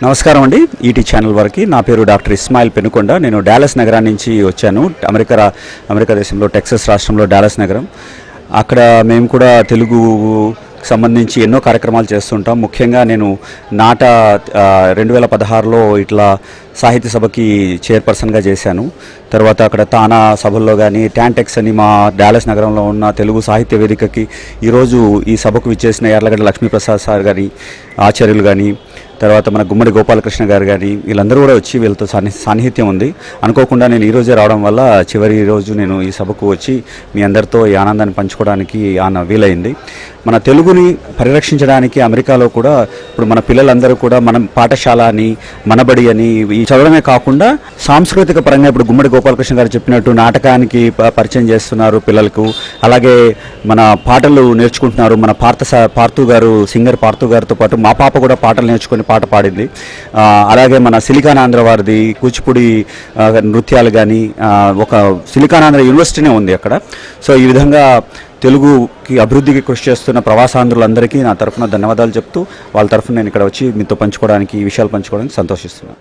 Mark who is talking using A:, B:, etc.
A: నమస్కారం అండి. ఈటీ ఛానల్ వారికి నా పేరు డాక్టర్ ఇస్మాయిల్ పెనుకొండ. నేను డాలస్ నగరాన్ని నుంచి వచ్చాను. అమెరికా దేశంలో టెక్సస్ రాష్ట్రంలో డాలస్ నగరం. అక్కడ మేము కూడా తెలుగు సంబంధించి ఎన్నో కార్యక్రమాలు చేస్తుంటాం. ముఖ్యంగా నేను 2016లో ఇట్లా సాహిత్య సభకి చైర్పర్సన్గా చేశాను. తర్వాత అక్కడ తానా సభల్లో కానీ ట్యాంటెక్స్ అని మా డాలస్ నగరంలో ఉన్న తెలుగు సాహిత్య వేదికకి ఈరోజు ఈ సభకు విచ్చేసిన యార్లగడ్డ లక్ష్మీప్రసాద్ సార్ కానీ, ఆచార్యులు కానీ, తర్వాత మన గుమ్మడి గోపాలకృష్ణ గారు కానీ వీళ్ళందరూ కూడా వచ్చి వీళ్ళతో సాన్నిహిత్యం ఉంది. అనుకోకుండా నేను ఈరోజే రావడం వల్ల చివరి రోజు నేను ఈ సభకు వచ్చి మీ అందరితో ఈ ఆనందాన్ని పంచుకోవడానికి వీలైంది. మన తెలుగుని పరిరక్షించడానికి అమెరికాలో కూడా ఇప్పుడు మన పిల్లలందరూ కూడా మనం పాఠశాల అని, మనబడి అని ఈ చదవడమే కాకుండా సాంస్కృతిక పరంగా ఇప్పుడు గుమ్మడి గోపాలకృష్ణ గారు చెప్పినట్టు నాటకానికి పరిచయం చేస్తున్నారు పిల్లలకు. అలాగే మన పాటలు నేర్చుకుంటున్నారు. మన పార్థు గారు, సింగర్ పార్థు గారితో పాటు మా పాప కూడా పాటలు నేర్చుకుని పాట పాడింది. అలాగే మన సిలికానాంధ్ర వారిది కూచిపూడి నృత్యాలు కానీ ఒక సిలికానాంధ్ర యూనివర్సిటీనే ఉంది అక్కడ. సో ఈ విధంగా తెలుగుకి అభివృద్ధికి కృషి చేస్తున్న ప్రవాసాంధ్రులందరికీ నా తరఫున ధన్యవాదాలు చెప్తూ వాళ్ళ తరఫున నేను ఇక్కడ వచ్చి మీతో పంచుకోవడానికి, ఈ విషయాలు పంచుకోవడానికి సంతోషిస్తున్నాను.